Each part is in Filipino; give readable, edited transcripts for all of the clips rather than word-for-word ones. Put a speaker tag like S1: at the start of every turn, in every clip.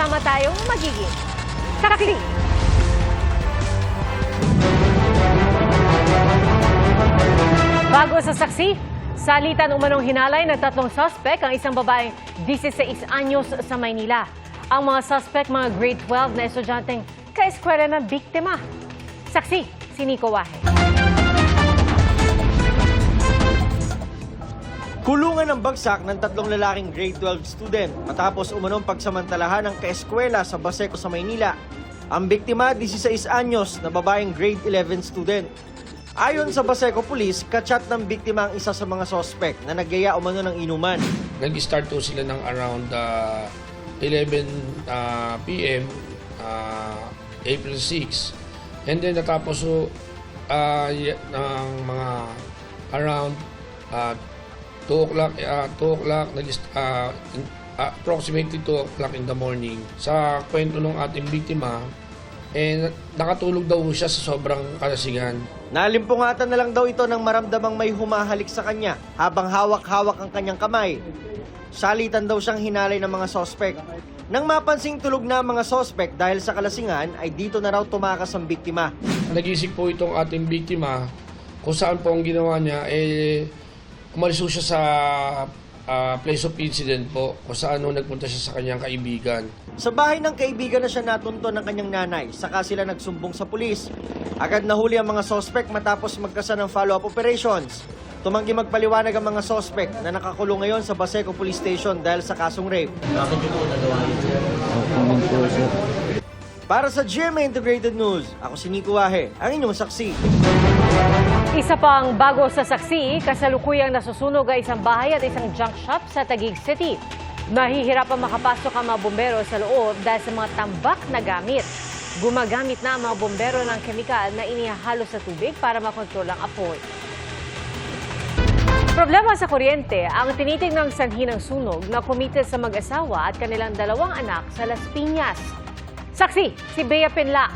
S1: sama tayong magiging saksi. Bago sa saksi, salitan umanong hinalay ng 3 suspect ang isang babaeng 16 anyos sa Maynila. Ang mga suspect, mga grade 12 na estudyanteng kaeskwela ng biktima. Saksi, si Nico Wahe.
S2: Kulungan ng bagsak ng 3 lalaking grade 12 student matapos umanong pagsamantalahan ng kaeskwela sa Baseco sa Maynila. Ang biktima, 16 anyos na babaeng grade 11 student. Ayon sa Baseco Police, kachat ng biktima ang isa sa mga suspect na nagyaya umano ng inuman.
S3: Nag-start to sila ng around 11 p.m. April 6. And then natapos ng mga around 2 o'clock, approximately 2 o'clock in the morning. Sa kwento ng ating biktima, nakatulog daw siya sa sobrang kalasingan.
S2: Nalimpungatan na lang daw ito nang maramdamang may humahalik sa kanya habang hawak-hawak ang kanyang kamay. Salitan daw siyang hinalay ng mga sospek. Nang mapansing tulog na ang mga sospek dahil sa kalasingan, ay dito na raw tumakas ang biktima.
S3: Nag-isip po itong ating biktima kung saan po ang ginawa niya, umalis siya sa place of incident po kung saan nagpunta siya sa kanyang kaibigan.
S2: Sa bahay ng kaibigan na siya natunto ng kanyang nanay, saka sila nagsumbong sa pulis. Agad nahuli ang mga sospek matapos magkasa ng follow-up operations. Tumanggi magpaliwanag ang mga sospek na nakakulong ngayon sa Baseco Police Station dahil sa kasong rape.
S4: Bakit ito nagawa ito?
S2: Para sa GMA Integrated News, ako si Nico Wahe, ang inyong saksi.
S1: Isa pang bago sa saksi, kasalukuyang nasusunog ang isang bahay at isang junk shop sa Taguig City. Nahihirapan makapasok ang mga bumbero sa loob dahil sa mga tambak na gamit. Gumagamit na ang mga bumbero ng kemikal na inihalo sa tubig para makontrol ang apoy. Problema sa kuryente ang tinitingnang sanhi ng sunog na kumite sa mag-asawa at kanilang 2 anak sa Las Piñas. Saksi, si Bea Pinla.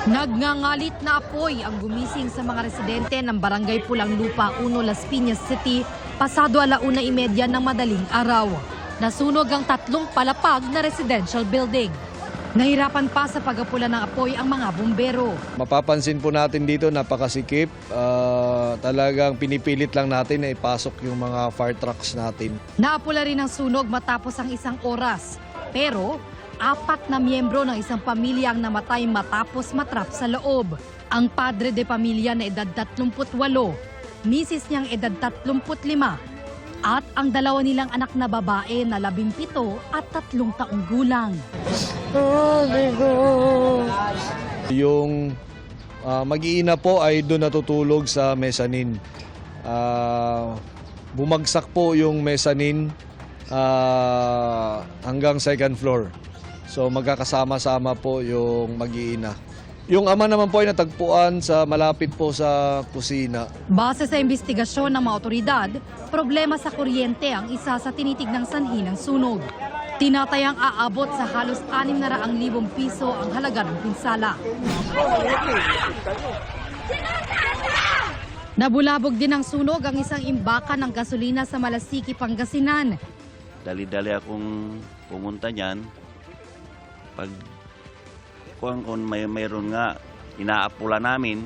S5: Nagngangalit na apoy ang gumising sa mga residente ng Barangay Pulang Lupa, 1, Las Piñas City, pasado 1:30 ng madaling araw. Nasunog ang 3 palapag na residential building. Nahirapan pa sa pag-apula ng apoy ang mga bumbero.
S6: Mapapansin po natin dito, napakasikip. Talagang pinipilit lang natin na ipasok yung mga fire trucks natin.
S5: Naapula rin ang sunog matapos ang 1 oras. Pero 4 na miyembro ng isang pamilya ang namatay matapos matrap sa loob. Ang padre de pamilya na edad 38, misis niyang edad 35, at ang 2 nilang anak na babae na 17 at 3 taong gulang.
S6: Yung mag-iina po ay doon natutulog sa mezzanine. Bumagsak po yung mezzanine hanggang 2nd floor. So magkakasama-sama po yung mag-iina. Yung ama naman po ay natagpuan sa malapit po sa kusina.
S5: Base sa investigasyon ng mga otoridad, problema sa kuryente ang isa sa tinitignang sanhi ng sunog. Tinatayang aabot sa halos 600,000 piso ang halaga ng pinsala. Nabulabog din ang sunog ang isang imbakan ng gasolina sa Malasiki, Pangasinan.
S4: Dali-dali akong pumunta niyan. Pag kung mayroon nga, inaapula namin.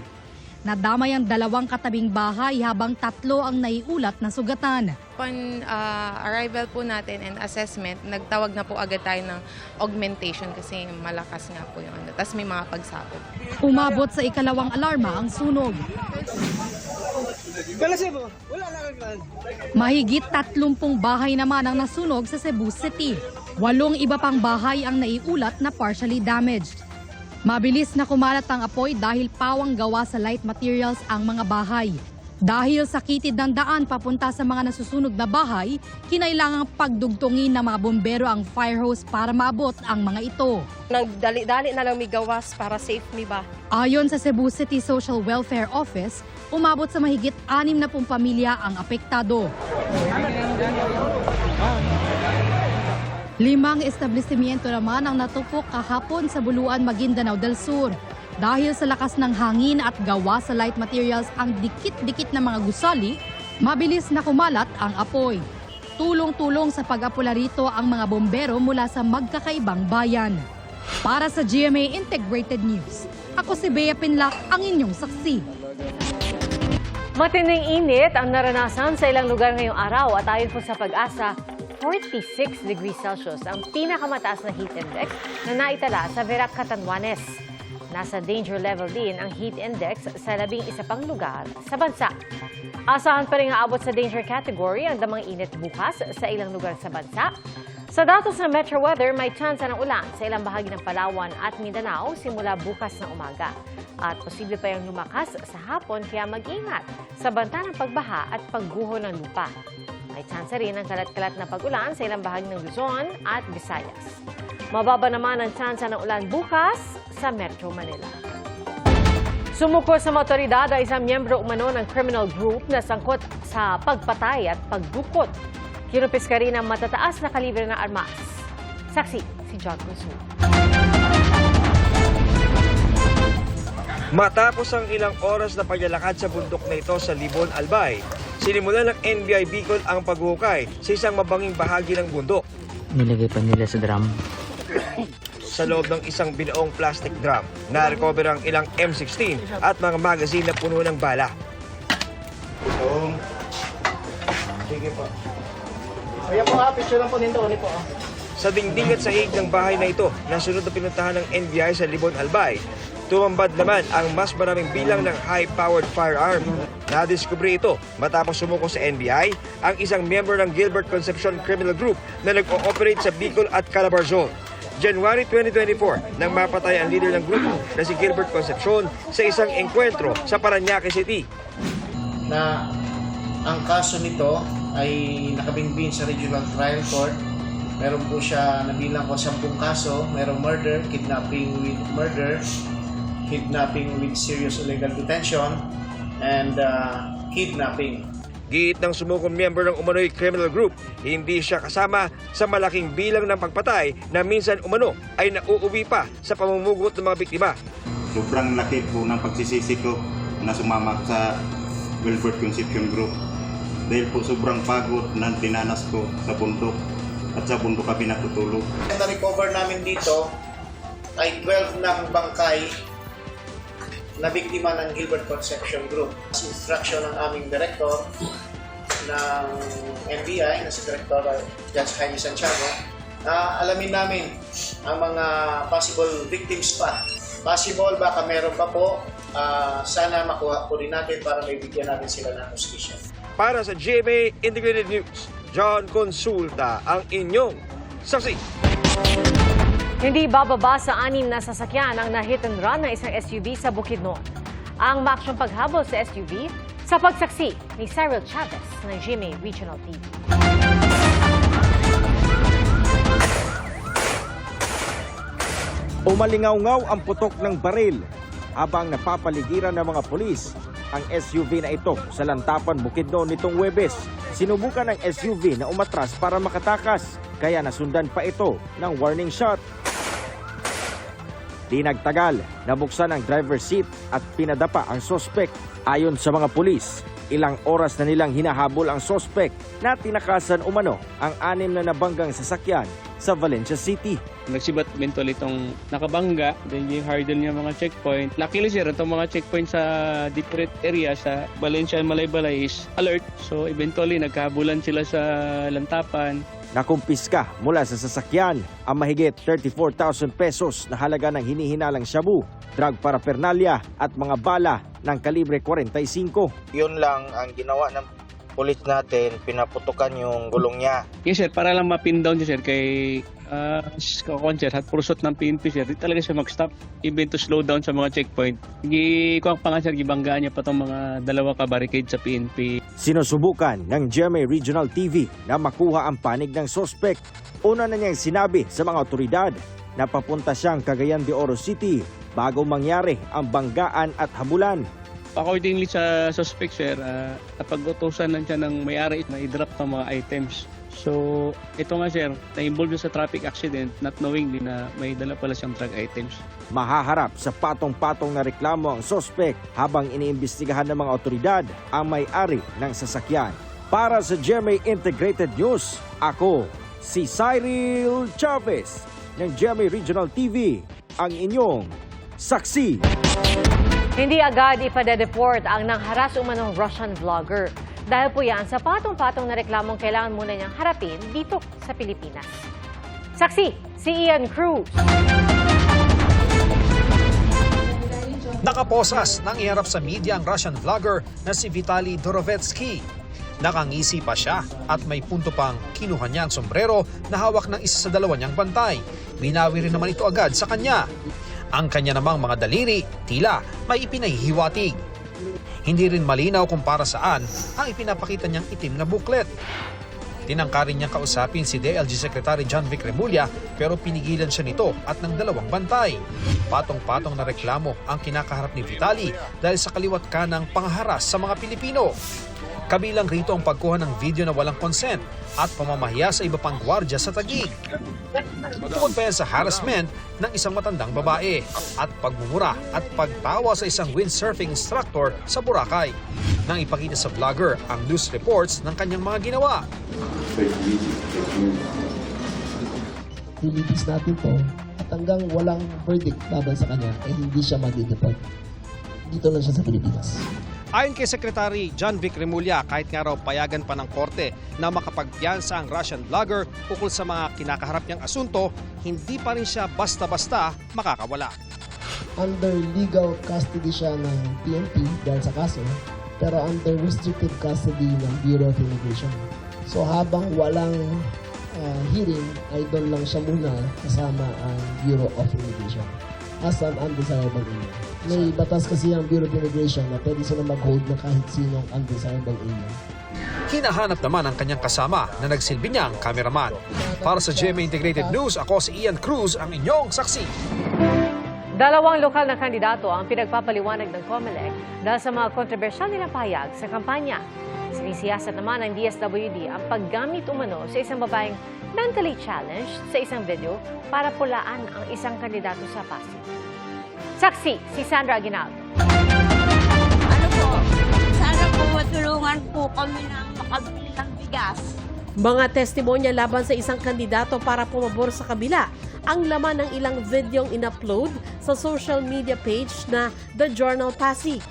S5: Nadamay ang 2 katabing bahay habang 3 ang naiulat na sugatan.
S7: Upon arrival po natin and assessment, nagtawag na po agad tayo ng augmentation kasi malakas nga po yung ano. Tapos may mga pagsabog.
S5: Umabot sa 2nd alarma ang sunog. Mahigit 30 bahay naman ang nasunog sa Cebu City. 8 iba pang bahay ang naiulat na partially damaged. Mabilis na kumalat ang apoy dahil pawang gawa sa light materials ang mga bahay. Dahil sa kitid ng daan papunta sa mga nasusunog na bahay, kinailangang pagdugtungin ng mga bombero ang fire hose para maabot ang mga ito.
S8: Nagdali-dali na lang may gawas para safe mi ba?
S5: Ayon sa Cebu City Social Welfare Office, umabot sa mahigit 60 pamilya ang apektado. 5 establishmento naman ang natupok kahapon sa Buluan, Maguindanao del Sur. Dahil sa lakas ng hangin at gawa sa light materials ang dikit-dikit na mga gusali, mabilis na kumalat ang apoy. tulong-tulong sa pag-apula rito ang mga bombero mula sa magkakaibang bayan. Para sa GMA Integrated News, ako si Bea Pinlac, ang inyong saksi.
S1: Matinding init ang naranasan sa ilang lugar ngayong araw at ayon po sa Pag-asa, 46 degrees Celsius ang pinakamataas na heat index na naitala sa Verac, Catanduanes. Nasa danger level din ang heat index sa 11 pang lugar sa bansa. Asahan pa rin aabot sa danger category ang damang init bukas sa ilang lugar sa bansa. Sa datos ng Metro Weather, may tsansa ng ulan sa ilang bahagi ng Palawan at Mindanao simula bukas ng umaga. At posible pa yung lumakas sa hapon kaya mag-ingat sa banta ng pagbaha at pagguho ng lupa. May tsansa rin ng kalat-kalat na pag-ulan sa ilang bahagi ng Luzon at Visayas. Mababa naman ang tsansa ng ulan bukas sa Metro Manila. Sumuko sa mga otoridad ay isang miyembro umano ng criminal group na sangkot sa pagpatay at pagdukot. Kinupis ka rin ang matataas na kalibre ng armas. Saksi si John Consul.
S2: Matapos ang ilang oras na paglalakad sa bundok na ito sa Libon, Albay, sinimulan ng NBI Bicol ang paghukay sa isang mabanging bahagi ng bundok.
S9: Nilagay pa nila sa drum.
S2: Sa loob ng isang binaong plastic drum, na-recover ang ilang M16 at mga magazine na puno ng bala. Sige po. Ayan po ha, picture lang po nito, po. Sa dingding at sahig ng bahay na ito, nasunod na pinuntahan ng NBI sa Libon, Albay, tumambad naman ang mas maraming bilang ng high-powered firearm. Nadiskubre ito matapos sumuko sa NBI ang isang member ng Gilbert Concepcion Criminal Group na nag-ooperate sa Bicol at Calabarzon. January 2024, nang mapatay ang leader ng grupo na si Gilbert Concepcion sa isang engkwentro sa Parañaque City.
S10: Na ang kaso nito ay nakabinbin sa Regional Trial Court. Meron po siya nabilang ko 10 kaso. Merong murder, kidnapping with murder, kidnapping with serious illegal detention, and kidnapping.
S2: Giit ng sumukong member ng umano'y criminal group, hindi siya kasama sa malaking bilang ng pagpatay na minsan umano ay nauuwi pa sa pamumugot ng mga biktima.
S11: Sobrang laki po ng pagsisisi ko na sumama sa Gilbert Concepcion Group. Dahil po sobrang pagod ng tinanas ko sa bundok at sa bundok kami natutulog.
S10: Ang na-recover namin dito ay 12 ng bangkay na biktima ng Gilbert Concepcion Group. Sa instruction ng aming director ng NBI, na si Director Judge Jaime Santiago, alamin namin ang mga possible victims pa. Possible, baka meron pa po. Sana makuha po rin natin para may bigyan natin sila ng hustisya.
S2: Para sa GMA Integrated News, John Consulta ang inyong saksi.
S1: Hindi bababa sa 6 na sasakyan ang na-hit and run ng isang SUV sa Bukidnon. Ang maaksyong paghabol sa SUV sa pagsaksi ni Cyril Chavez ng GMA Regional TV.
S2: Umalingaw-ngaw ang putok ng baril habang napapaligiran ng mga pulis ang SUV na ito sa Lantapan, Bukidnon nitong Huwebes. Sinubukan ng SUV na umatras para makatakas, kaya nasundan pa ito ng warning shot. Di nagtagal, nabuksan ang driver's seat at pinadapa ang sospek. Ayon sa mga pulis, ilang oras na nilang hinahabol ang sospek na tinakasan umano ang 6 na nabanggang sasakyan sa Valencia City.
S12: Nagsibat mentol itong nakabangga, then yung hurdle niya mga checkpoint. Luckily sir, itong mga checkpoint sa different area sa Valencia and Malaybalay is alert. So eventually nagkahabulan sila sa Lantapan.
S2: Nakumpiska mula sa sasakyan ang mahigit 34,000 pesos na halaga ng hinihinalang shabu, drug paraphernalia at mga bala ng kalibre 45.
S13: Yun lang ang ginawa ng pulis natin, pinaputukan yung gulong niya.
S12: Yes sir, para lang mapin down siya sir kay sir, at purusot ng PNP sir, di talaga siya mag-stop, even to slow down sa mga checkpoint. Kuwang pa nga sir, gibanggaan niya pa itong mga 2 ka-barricade sa PNP.
S2: Sinusubukan ng GMA Regional TV na makuha ang panig ng sospek. Una na niyang sinabi sa mga otoridad na papunta siyang Cagayan de Oro City bago mangyari ang banggaan at habulan.
S12: Accordingly sa suspect sir, napag-utusan lang siya ng may-ari na i-drop ng mga items. So ito nga sir, na-involve sa traffic accident not knowingly na may dala pala siyang drug items.
S2: Mahaharap sa patong-patong na reklamo ang sospek habang iniimbestigahan ng mga otoridad ang may-ari ng sasakyan.
S14: Para sa GMA Integrated News, ako si Cyril Chavez ng GMA Regional TV, ang inyong saksi.
S1: Hindi agad ipadedeport ang nangharas umanong Russian vlogger. Dahil po yan sa patong-patong na reklamong kailangan muna niyang harapin dito sa Pilipinas. Saksi, si Ian Cruz.
S15: Nakaposas nang iharap sa media ang Russian vlogger na si Vitaly Dorovetsky. Nakangisi pa siya at may punto pang kinuha niya ang sombrero na hawak ng isa sa dalawa niyang bantay. Binawi rin naman ito agad sa kanya. Ang kanya namang mga daliri, tila may ipinahihiwatig. Hindi rin malinaw kung para saan ang ipinapakita niyang itim na booklet. Tinangka rin niyang kausapin si DLG Secretary John Vic Remulla pero pinigilan siya nito at ng dalawang bantay. Patong-patong na reklamo ang kinakaharap ni Vitaly dahil sa kaliwat kanang pangharas sa mga Pilipino. Kabilang rito ang pagkuha ng video na walang consent at pamamahiya sa iba pang gwardya sa Taguig. Bukod pa yan sa harassment ng isang matandang babae at pagmumura at pagtawa sa isang windsurfing instructor sa Boracay. Nang ipakita sa vlogger ang news reports ng kanyang mga ginawa.
S16: Release natin to at hanggang walang verdict laban sa kanya ay hindi siya mag-deport. Dito lang siya sa Pilipinas.
S15: Ayon kay Secretary John Vic Remulla, kahit nga raw payagan pa ng korte na makapagpiyansa ang Russian vlogger ukol sa mga kinakaharap niyang asunto, hindi pa rin siya basta-basta makakawala.
S16: Under legal custody siya ng PNP dahil sa kaso, pero under restricted custody ng Bureau of Immigration. So habang walang hearing, ay doon lang siya muna kasama ang Bureau of Immigration as an undesirable alien. May batas kasi ang Bureau of Immigration na pwede sila mag-hold na kahit sinong undesirable alien.
S15: Hinahanap naman ang kanyang kasama na nagsilbi niyang cameraman. Para sa GMA Integrated News, ako si Ian Cruz, ang inyong saksi.
S1: Dalawang lokal na kandidato ang pinagpapaliwanag ng COMELEC dahil sa mga kontrobersyal nilang pahayag sa kampanya. Sinisiyasat naman ng DSWD ang paggamit umano sa isang babaeng mentally challenged sa isang video para pulaan ang isang kandidato sa Pasig. Saksi, si Sandra Aguinaldo.
S17: Ano po, sana po matulungan po kami ng makabili ng bigas.
S8: Mga testimonya laban sa isang kandidato para pumabor sa kabila ang laman ng ilang videong in-upload sa social media page na The Journal Pasig.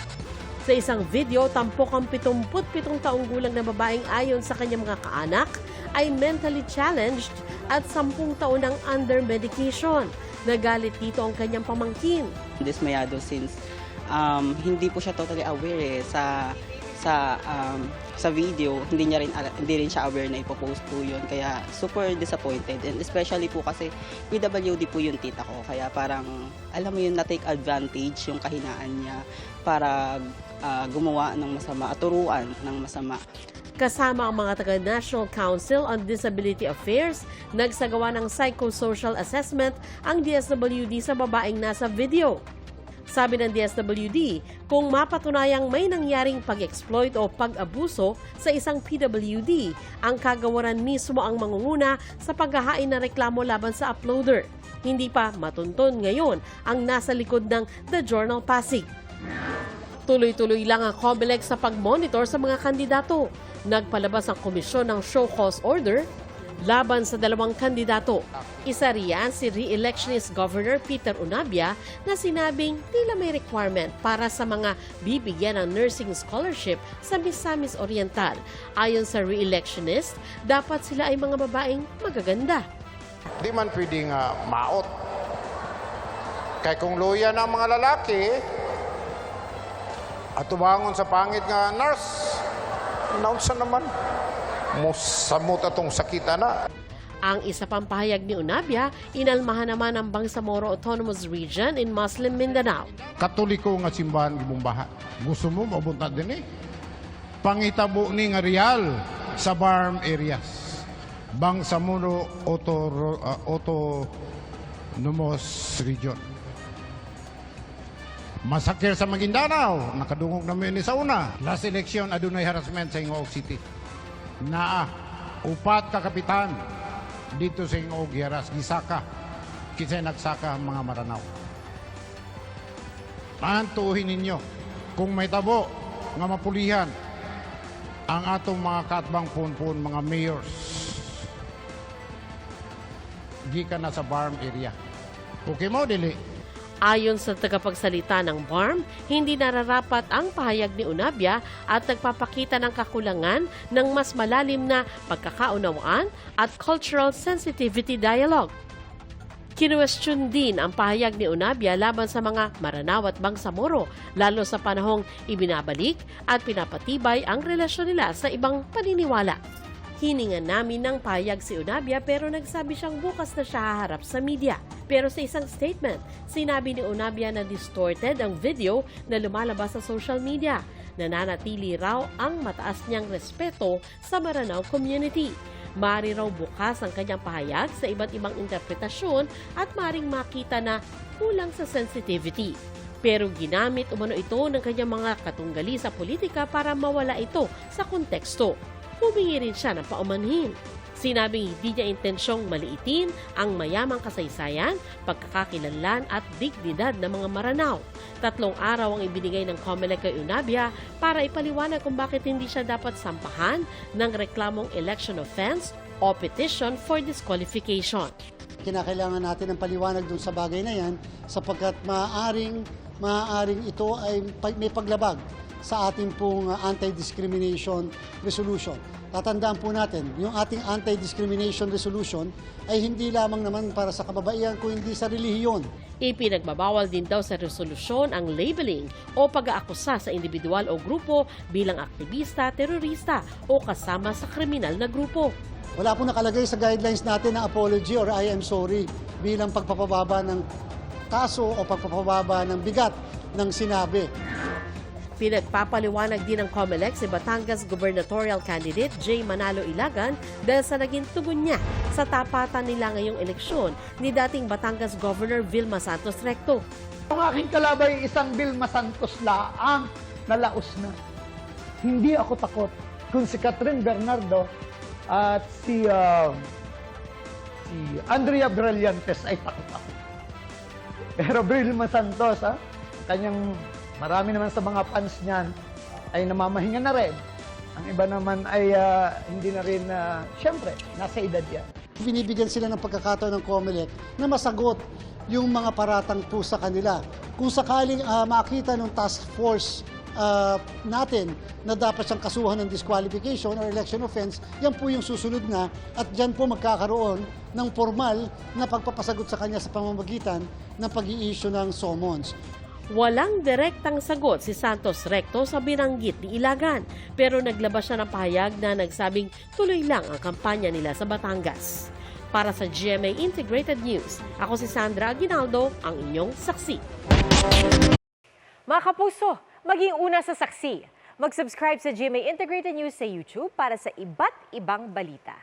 S8: Sa isang video, tampok ang 77 taong gulang na babaeng ayon sa kanyang mga kaanak ay mentally challenged at 10 taon ng under medication. Nagalit dito ang kanyang pamangkin.
S18: Dismayado since hindi po siya totally aware sa video, hindi rin siya aware na ipopost po yun, kaya super disappointed, and especially po kasi PWD po yung tita ko, kaya parang alam mo yun, na-take advantage yung kahinaan niya para gumawa ng masama at turuan ng masama.
S8: Kasama ang mga taga-National Council on Disability Affairs, nagsagawa ng psychosocial assessment ang DSWD sa babaeng nasa video. Sabi ng DSWD, kung mapatunayang may nangyaring pag-exploit o pag-abuso sa isang PWD, ang kagawaran mismo ang mangunguna sa paghahain ng reklamo laban sa uploader. Hindi pa matunton ngayon ang nasa likod ng The Journal Pasig. Tuloy-tuloy lang ang COMELEC sa pag-monitor sa mga kandidato. Nagpalabas ang komisyon ng show cause order laban sa dalawang kandidato. Isa riyan si re-electionist Governor Peter Unabia na sinabing tila may requirement para sa mga bibigyan ng nursing scholarship sa Misamis Oriental. Ayon sa re-electionist, dapat sila ay mga babaeng magaganda.
S19: Di man pwedeng maot. Kaya kung luya ng mga lalaki at tubangon sa pangit nga nurse, naunsa naman, musamot atong sakita na.
S8: Ang isa pang pahayag ni Unabia, inalmahan naman ang Bangsamoro Autonomous Region in Muslim Mindanao.
S19: Katoliko nga simbahan gibumbahan. Gusto mo mabunta din pangitabo ni nga real sa farm areas. Bangsamoro Autonomous Region. Masakir sa Maguindanao, nakadungog namin ni sa una. Last election, adunay harassment sa Ingog City. Upat ka kapitan dito sa Ingog Giharas, gisaka. Kisay nagsaka ang mga Maranao. Antuhin ninyo, kung may tabo nga mapulihan, ang atong mga katbang punpun, mga mayors, gikan na sa BARM area. Okay mo, dili?
S8: Ayon sa tagapagsalita ng BARM, hindi nararapat ang pahayag ni Unabia at nagpapakita ng kakulangan ng mas malalim na pagkakaunawaan at cultural sensitivity dialogue. Kinuwestiyon din ang pahayag ni Unabia laban sa mga Maranao at Bangsamoro, lalo sa panahong ibinabalik at pinapatibay ang relasyon nila sa ibang paniniwala. Hiningan namin ng pahayag si Unabia pero nagsabi siyang bukas na siya haharap sa media. Pero sa isang statement, sinabi ni Unabia na distorted ang video na lumalabas sa social media. Nananatili raw ang mataas niyang respeto sa Maranao community. Mari raw bukas ang kanyang pahayag sa iba't ibang interpretasyon at maring makita na kulang sa sensitivity. Pero ginamit umano ito ng kanyang mga katunggali sa politika para mawala ito sa konteksto. Humingi rin siya ng paumanhin. Sinabing hindi niya intensyong maliitin ang mayamang kasaysayan, pagkakakilanlan at dignidad ng mga Maranao. 3 araw ang ibinigay ng COMELEC kay Unabia para ipaliwanag kung bakit hindi siya dapat sampahan ng reklamong election offense o petition for disqualification.
S20: Kinakailangan natin ng paliwanag dun sa bagay na yan sapagkat maaaring ito ay may paglabag sa ating pong anti-discrimination resolution. Tatandaan po natin, yung ating anti-discrimination resolution ay hindi lamang naman para sa kababaihan kundi sa relihiyon.
S8: Ipinagbabawal din daw sa resolusyon ang labeling o pag-aakusa sa individual o grupo bilang aktivista, terorista o kasama sa kriminal na grupo.
S20: Wala po nakalagay sa guidelines natin na apology or I am sorry bilang pagpapababa ng kaso o pagpapababa ng bigat ng sinabi.
S8: Pinagpapaliwanag din ng COMELEC si Batangas gubernatorial candidate J. Manalo Ilagan dahil sa naging tugon niya sa tapatan nila ngayong eleksyon ni dating Batangas Governor Vilma Santos Recto.
S21: Ang aking kalabay isang Vilma Santos laang nalaos na. Hindi ako takot kung si Catherine Bernardo at si Andrea Brillantes ay takot ako. Pero Vilma Santos, kanyang marami naman sa mga fans niyan ay namamahinga na rin. Ang iba naman ay hindi na rin, siyempre, nasa edad yan.
S20: Binibigyan sila ng pagkakataon ng COMELEC na masagot yung mga paratang po sa kanila. Kung sakaling makita ng task force natin na dapat siyang kasuhan ng disqualification or election offense, yan po yung susunod na at dyan po magkakaroon ng formal na pagpapasagot sa kanya sa pamamagitan ng pag-i-issue ng summons.
S8: Walang direktang sagot si Santos Recto sa binanggit ni Ilagan, pero naglabas siya ng pahayag na nagsabing tuloy lang ang kampanya nila sa Batangas. Para sa GMA Integrated News, ako si Sandra Aguinaldo, ang inyong saksi.
S1: Mga kapuso, maging una sa saksi. Mag-subscribe sa GMA Integrated News sa YouTube para sa iba't ibang balita.